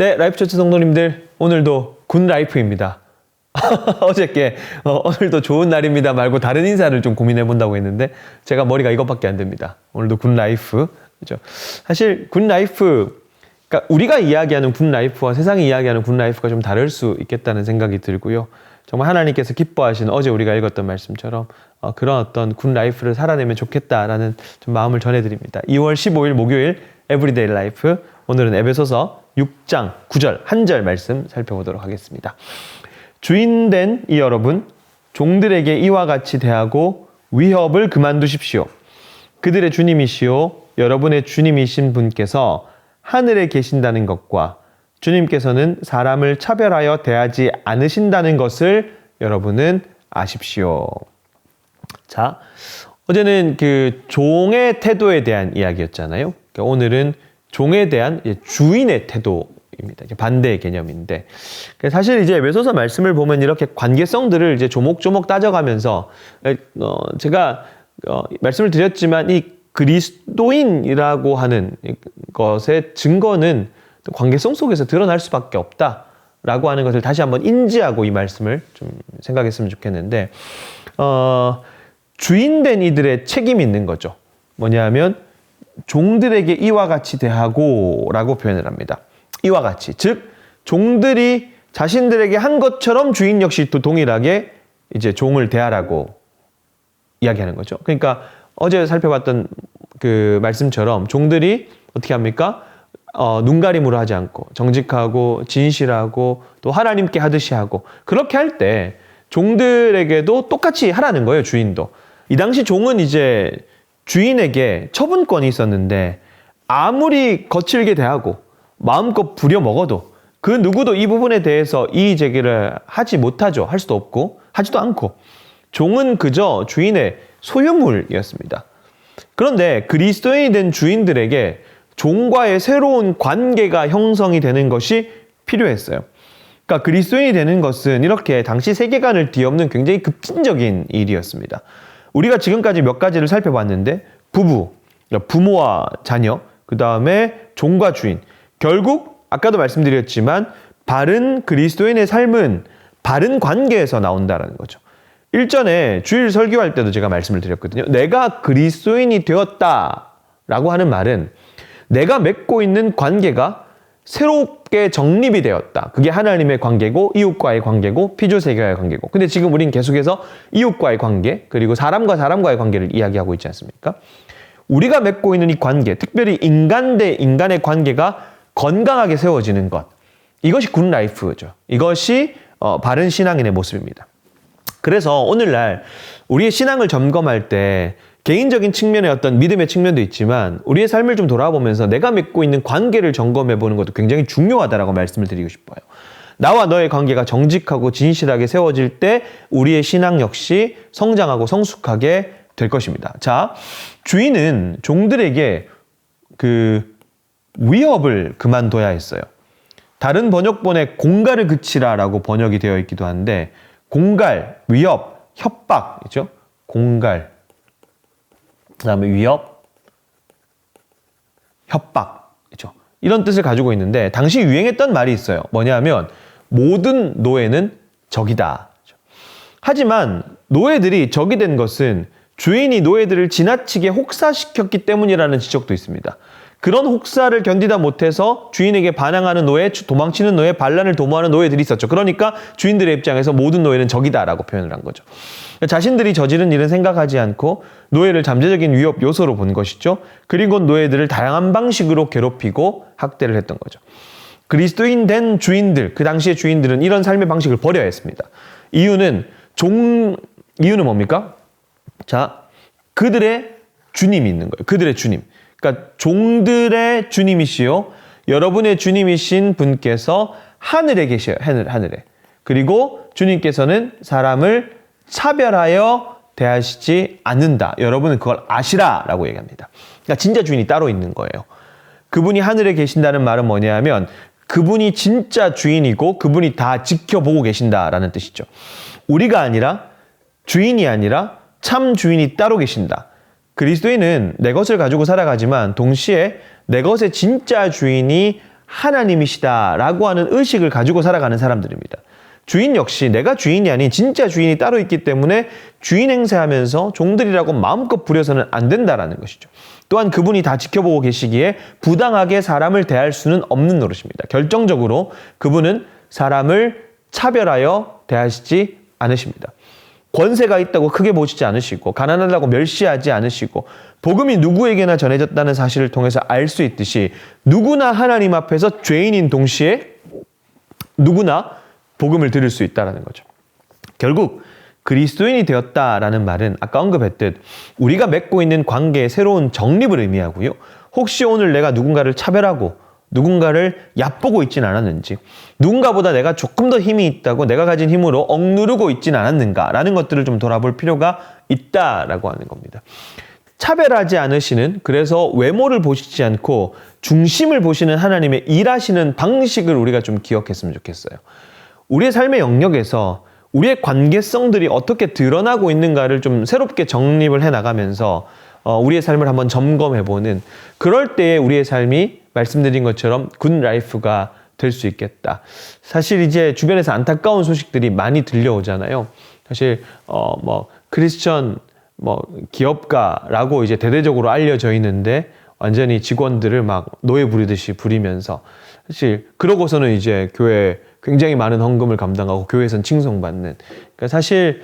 네, 라이프처치 성도님들, 오늘도 굿라이프입니다. 어저께 오늘도 좋은 날입니다 말고 다른 인사를 좀 고민해 본다고 했는데 제가 머리가 이것밖에 안 됩니다. 오늘도 굿라이프. 그죠? 사실 굿라이프, 그러니까 우리가 이야기하는 굿라이프와 세상이 이야기하는 굿라이프가 좀 다를 수 있겠다는 생각이 들고요. 정말 하나님께서 기뻐하시는 어제 우리가 읽었던 말씀처럼 그런 어떤 굿라이프를 살아내면 좋겠다라는 좀 마음을 전해드립니다. 2월 15일 목요일 에브리데이 라이프, 오늘은 에베소서 6장 9절 한 절 말씀 살펴보도록 하겠습니다. 주인된 이 여러분, 종들에게 이와 같이 대하고 위협을 그만두십시오. 그들의 주님이시오 여러분의 주님이신 분께서 하늘에 계신다는 것과 주님께서는 사람을 차별하여 대하지 않으신다는 것을 여러분은 아십시오. 자, 어제는 그 종의 태도에 대한 이야기였잖아요. 그러니까 오늘은 종에 대한 주인의 태도입니다. 반대의 개념인데, 사실 이제 에베소서 말씀을 보면 이렇게 관계성들을 이제 조목조목 따져가면서 제가 말씀을 드렸지만 이 그리스도인이라고 하는 것의 증거는 관계성 속에서 드러날 수밖에 없다라고 하는 것을 다시 한번 인지하고 이 말씀을 좀 생각했으면 좋겠는데, 주인된 이들의 책임이 있는 거죠. 뭐냐면 종들에게 이와 같이 대하고 라고 표현을 합니다. 이와 같이, 즉 종들이 자신들에게 한 것처럼 주인 역시 또 동일하게 이제 종을 대하라고 이야기하는 거죠. 그러니까 어제 살펴봤던 그 말씀처럼 종들이 어떻게 합니까? 눈가림으로 하지 않고 정직하고 진실하고 또 하나님께 하듯이 하고, 그렇게 할 때 종들에게도 똑같이 하라는 거예요. 주인도. 이 당시 종은 이제 주인에게 처분권이 있었는데 아무리 거칠게 대하고 마음껏 부려먹어도 그 누구도 이 부분에 대해서 이의 제기를 하지 못하죠. 할 수도 없고 하지도 않고, 종은 그저 주인의 소유물이었습니다. 그런데 그리스도인이 된 주인들에게 종과의 새로운 관계가 형성이 되는 것이 필요했어요. 그러니까 그리스도인이 되는 것은 이렇게 당시 세계관을 뒤엎는 굉장히 급진적인 일이었습니다. 우리가 지금까지 몇 가지를 살펴봤는데, 부부, 부모와 자녀, 그 다음에 종과 주인, 결국 아까도 말씀드렸지만 바른 그리스도인의 삶은 바른 관계에서 나온다는 거죠. 일전에 주일 설교할 때도 제가 말씀을 드렸거든요. 내가 그리스도인이 되었다라고 하는 말은 내가 맺고 있는 관계가 새롭게 정립이 되었다. 그게 하나님의 관계고 이웃과의 관계고 피조세계와의 관계고. 근데 지금 우린 계속해서 이웃과의 관계 그리고 사람과 사람과의 관계를 이야기하고 있지 않습니까? 우리가 맺고 있는 이 관계, 특별히 인간 대 인간의 관계가 건강하게 세워지는 것, 이것이 굿라이프죠. 이것이 바른 신앙인의 모습입니다. 그래서 오늘날 우리의 신앙을 점검할 때 개인적인 측면의 어떤 믿음의 측면도 있지만 우리의 삶을 좀 돌아보면서 내가 맺고 있는 관계를 점검해 보는 것도 굉장히 중요하다라고 말씀을 드리고 싶어요. 나와 너의 관계가 정직하고 진실하게 세워질 때 우리의 신앙 역시 성장하고 성숙하게 될 것입니다. 자, 주인은 종들에게 그 위협을 그만둬야 했어요. 다른 번역본에 공갈을 그치라라고 번역이 되어 있기도 한데, 공갈, 위협, 협박이죠. 공갈, 그 다음에 위협, 협박이죠. 이런 뜻을 가지고 있는데, 당시 유행했던 말이 있어요. 뭐냐면 모든 노예는 적이다. 하지만 노예들이 적이 된 것은 주인이 노예들을 지나치게 혹사시켰기 때문이라는 지적도 있습니다. 그런 혹사를 견디다 못해서 주인에게 반항하는 노예, 도망치는 노예, 반란을 도모하는 노예들이 있었죠. 그러니까 주인들의 입장에서 모든 노예는 적이다라고 표현을 한 거죠. 자신들이 저지른 일은 생각하지 않고 노예를 잠재적인 위협 요소로 본 것이죠. 그리고 노예들을 다양한 방식으로 괴롭히고 학대를 했던 거죠. 그리스도인 된 주인들, 그 당시의 주인들은 이런 삶의 방식을 버려야 했습니다. 이유는 뭡니까? 자, 그들의 주님이 있는 거예요. 그들의 주님. 그러니까 종들의 주님이시요 여러분의 주님이신 분께서 하늘에 계셔요. 하늘에. 그리고 주님께서는 사람을 차별하여 대하시지 않는다. 여러분은 그걸 아시라라고 얘기합니다. 그러니까 진짜 주인이 따로 있는 거예요. 그분이 하늘에 계신다는 말은 뭐냐면 그분이 진짜 주인이고 그분이 다 지켜보고 계신다라는 뜻이죠. 우리가 아니라, 주인이 아니라 참 주인이 따로 계신다. 그리스도인은 내 것을 가지고 살아가지만 동시에 내 것의 진짜 주인이 하나님이시다라고 하는 의식을 가지고 살아가는 사람들입니다. 주인 역시 내가 주인이 아닌 진짜 주인이 따로 있기 때문에 주인 행세하면서 종들이라고 마음껏 부려서는 안 된다라는 것이죠. 또한 그분이 다 지켜보고 계시기에 부당하게 사람을 대할 수는 없는 노릇입니다. 결정적으로 그분은 사람을 차별하여 대하시지 않으십니다. 권세가 있다고 크게 보시지 않으시고 가난하다고 멸시하지 않으시고 복음이 누구에게나 전해졌다는 사실을 통해서 알 수 있듯이 누구나 하나님 앞에서 죄인인 동시에 누구나 복음을 들을 수 있다는 거죠. 결국 그리스도인이 되었다라는 말은 아까 언급했듯 우리가 맺고 있는 관계의 새로운 정립을 의미하고요. 혹시 오늘 내가 누군가를 차별하고 누군가를 얕보고 있진 않았는지, 누군가보다 내가 조금 더 힘이 있다고 내가 가진 힘으로 억누르고 있진 않았는가라는 것들을 좀 돌아볼 필요가 있다라고 하는 겁니다. 차별하지 않으시는, 그래서 외모를 보시지 않고 중심을 보시는 하나님의 일하시는 방식을 우리가 좀 기억했으면 좋겠어요. 우리의 삶의 영역에서 우리의 관계성들이 어떻게 드러나고 있는가를 좀 새롭게 정립을 해나가면서 우리의 삶을 한번 점검해보는, 그럴 때에 우리의 삶이 말씀드린 것처럼 굿 라이프가 될 수 있겠다. 사실 이제 주변에서 안타까운 소식들이 많이 들려오잖아요. 사실 크리스천 기업가라고 이제 대대적으로 알려져 있는데 완전히 직원들을 막 노예 부리듯이 부리면서, 사실 그러고서는 이제 교회에 굉장히 많은 헌금을 감당하고 교회에서는 칭송받는, 그러니까 사실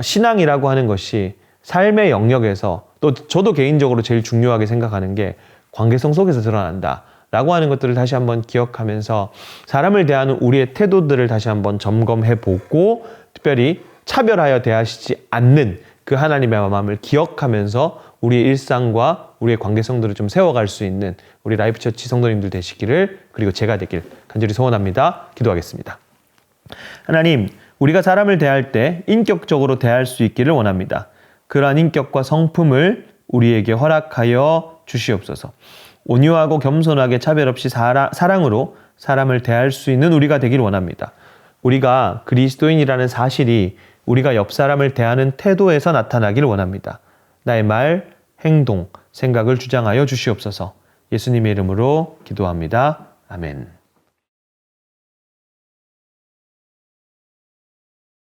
신앙이라고 하는 것이 삶의 영역에서, 또 저도 개인적으로 제일 중요하게 생각하는 게 관계성 속에서 드러난다 라고 하는 것들을 다시 한번 기억하면서 사람을 대하는 우리의 태도들을 다시 한번 점검해보고, 특별히 차별하여 대하시지 않는 그 하나님의 마음을 기억하면서 우리의 일상과 우리의 관계성들을 좀 세워갈 수 있는 우리 라이프처치 성도님들 되시기를, 그리고 제가 되길 간절히 소원합니다. 기도하겠습니다. 하나님, 우리가 사람을 대할 때 인격적으로 대할 수 있기를 원합니다. 그러한 인격과 성품을 우리에게 허락하여 주시옵소서. 온유하고 겸손하게 차별 없이 사랑으로 사람을 대할 수 있는 우리가 되길 원합니다. 우리가 그리스도인이라는 사실이 우리가 옆 사람을 대하는 태도에서 나타나길 원합니다. 나의 말, 행동, 생각을 주장하여 주시옵소서. 예수님의 이름으로 기도합니다. 아멘.